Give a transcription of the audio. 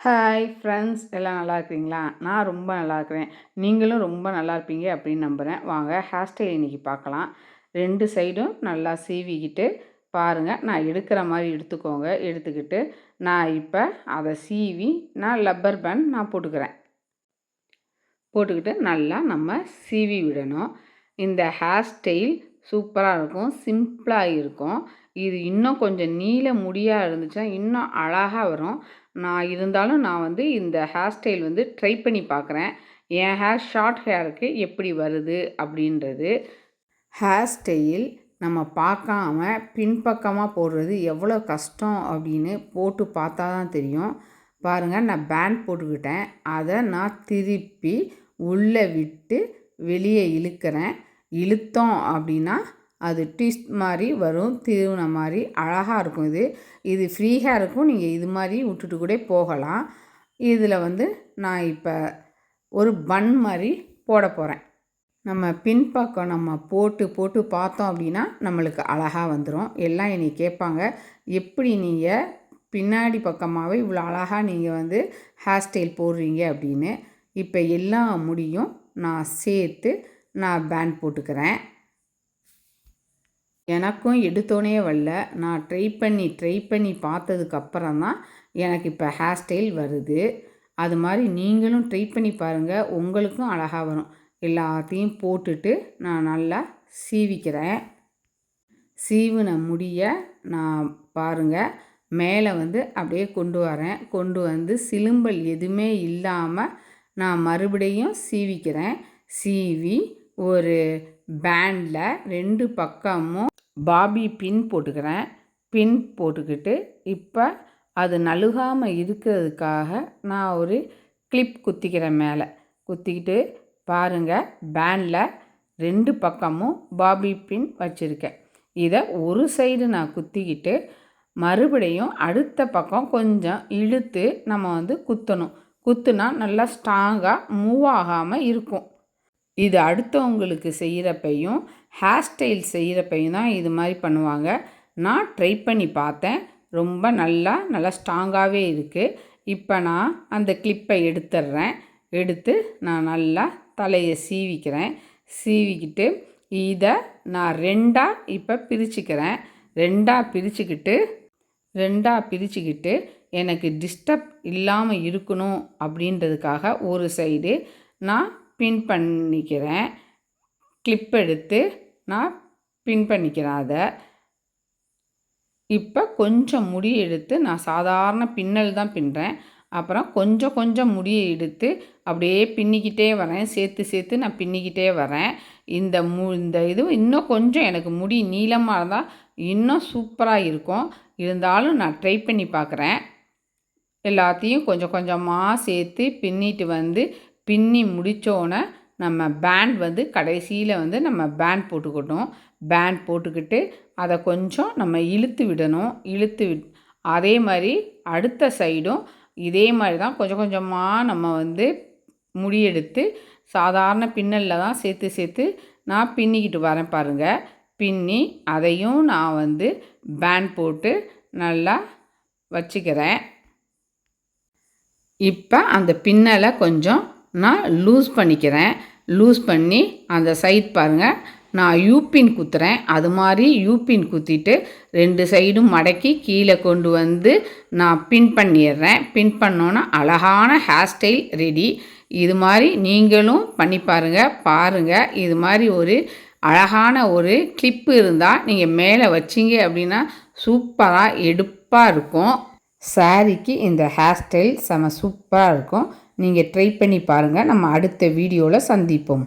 Hi friends, எல்லாம் நல்லா இருக்கிறீங்களா? நான் ரொம்ப நல்லா இருக்கிறேன். நீங்களும் ரொம்ப நல்லா இருப்பீங்க அப்படின்னு நம்புகிறேன். வாங்க ஹேர் ஸ்டைல் இன்றைக்கி பார்க்கலாம். 2 சைடும் நல்லா சீவிக்கிட்டு பாருங்கள். நான் எடுக்கிற மாதிரி எடுத்துக்கோங்க. எடுத்துக்கிட்டு நான் இப்போ அதை சீவி நான் லப்பர் பேண்ட் நான் போட்டுக்கிட்டு நல்லா நம்ம சீவி விடணும். இந்த ஹேர் ஸ்டைல் சூப்பராக இருக்கும், சிம்பிளாக இருக்கும். இது இன்னும் கொஞ்சம் நீள முடியாக இருந்துச்சுன்னா இன்னும் அழகாக வரும். நான் வந்து இந்த ஹேர் ஸ்டைல் வந்து ட்ரை பண்ணி பார்க்குறேன். என் ஷார்ட் ஹேருக்கு எப்படி வருது அப்படின்றது. ஹேர் ஸ்டைல் நம்ம பார்க்காம பின்பக்கமாக போடுறது எவ்வளோ கஷ்டம் அப்படின்னு போட்டு பார்த்தா தான் தெரியும். பாருங்கள், நான் பேண்ட் போட்டுக்கிட்டேன். அதை நான் திருப்பி உள்ளே விட்டு வெளியே இழுக்கிறேன். இழுத்தோம் அப்படின்னா அது ட்விஸ்ட் மாதிரி வரும், திருவின மாதிரி அழகாக இருக்கும். இது ஃப்ரீ ஹேருக்கும் நீங்கள் இது மாதிரி விட்டுட்டு கூட போகலாம். இதில் வந்து நான் இப்போ ஒரு பன் மாதிரி போட போகிறேன். நம்ம பின்பக்கம் நம்ம போட்டு பார்த்தோம் அப்படின்னா நம்மளுக்கு அழகாக வந்துடும். எல்லாம் என்னை கேட்பாங்க, எப்படி நீங்கள் பின்னாடி பக்கமாகவே இவ்வளோ அழகாக நீங்கள் வந்து ஹேர் ஸ்டைல் போடுறீங்க அப்படின்னு. இப்போ எல்லா முடியும் நான் சேர்த்து நான் பேண்ட் போட்டுக்கிறேன். எனக்கும் எடுத்தோனே வரல. நான் ட்ரை பண்ணி பார்த்ததுக்கப்புறம் தான் எனக்கு இப்போ ஹேர் ஸ்டைல் வருது. அது மாதிரி நீங்களும் ட்ரை பண்ணி பாருங்கள், உங்களுக்கும் அழகாக வரும். எல்லாத்தையும் போட்டுட்டு நான் நல்லா சீவிக்கிறேன். சீவின முடிய நான் பாருங்கள் மேலே வந்து அப்படியே கொண்டு வந்து சிலும்பல் எதுவுமே இல்லாமல் நான் மறுபடியும் சீவிக்கிறேன். சீவி ஒரு பேண்டில் 2 பக்கமும் பாபி பின் போட்டுக்கிறேன். பின் போட்டுக்கிட்டு இப்போ அது நழுகாமல் இருக்கிறதுக்காக நான் ஒரு கிளிப் குத்திக்கிறேன். மேலே குத்திக்கிட்டு பாருங்கள், பேண்டில் 2 பக்கமும் பாபி பின் வச்சுருக்கேன். இதை ஒரு சைடு நான் குத்திக்கிட்டு மறுபடியும் அடுத்த பக்கம் கொஞ்சம் இழுத்து நம்ம வந்து குத்தணும். குத்துனா நல்லா ஸ்ட்ராங்காக மூவ் ஆகாமல் இருக்கும். இது அடுத்தவங்களுக்கு செய்கிறப்பையும் ஹேர் ஸ்டைல் செய்கிறப்பையும் தான் இது மாதிரி பண்ணுவாங்க. நான் ட்ரை பண்ணி பார்த்தேன், ரொம்ப நல்லா ஸ்ட்ராங்காகவே இருக்குது. இப்போ நான் அந்த கிளிப்பை எடுத்துடுறேன். எடுத்து நான் நல்லா தலையை சீவிக்கிறேன். சீவிக்கிட்டு இதை நான் 2ஆக இப்போ பிரிச்சுக்கிறேன். 2ஆக பிரிச்சுக்கிட்டு எனக்கு டிஸ்டர்ப் இல்லாமல் இருக்கணும் அப்படின்றதுக்காக ஒரு சைடு நான் பின் பண்ணிக்கிறேன். கிளிப் எடுத்து நான் பின் பண்ணிக்கிறேன். அதை இப்போ கொஞ்சம் முடி எடுத்து நான் சாதாரண பின்னல் தான் பின்னுறேன். அப்புறம் கொஞ்சம் முடியை எடுத்து அப்படியே பின்னிக்கிட்டே வரேன். சேர்த்து நான் பின்னிக்கிட்டே வரேன். இந்த இது இன்னும் கொஞ்சம் எனக்கு முடி நீளமாக இருந்தால் இன்னும் சூப்பராக இருக்கும். இருந்தாலும் நான் ட்ரை பண்ணி பார்க்குறேன். எல்லாத்தையும் கொஞ்சமாக சேர்த்து பின்னிட்டு வந்து பின்னி முடித்தோன்னே நம்ம பேண்ட் வந்து கடைசியில் வந்து நம்ம பேண்ட் போட்டுக்கிட்டோம். பேண்ட் போட்டுக்கிட்டு அதை கொஞ்சம் நம்ம இழுத்து விடணும். அதே மாதிரி அடுத்த சைடும் இதே மாதிரி தான் கொஞ்சமாக நம்ம வந்து முடியெடுத்து சாதாரண பின்னலில் தான் சேர்த்து நான் பின்னிக்கிட்டு வரேன். பாருங்கள், பின்னி அதையும் நான் வந்து பேண்ட் போட்டு நல்லா வச்சுக்கிறேன். இப்போ அந்த பின்னலை கொஞ்சம் நான் லூஸ் பண்ணிக்கிறேன். லூஸ் பண்ணி அந்த சைட் பாருங்கள், நான் யூபின் குத்துறேன். அது மாதிரி யூபின் குத்திட்டு 2 சைடும் மடக்கி கீழே கொண்டு வந்து நான் பின் பண்ணிடுறேன். பின் பண்ணோன்னா அழகான ஹேர் ஸ்டைல் ரெடி. இது மாதிரி நீங்களும் பண்ணி பாருங்கள். இது மாதிரி ஒரு அழகான ஒரு கிளிப்பு இருந்தால் நீங்கள் மேலே வச்சிங்க அப்படின்னா சூப்பராக எடுப்பாக இருக்கும். சாரிக்கு இந்த ஹேர் ஸ்டைல் செம சூப்பராக இருக்கும். நீங்கள் ட்ரை பண்ணி பாருங்கள். நம்ம அடுத்த வீடியோவில் சந்திப்போம்.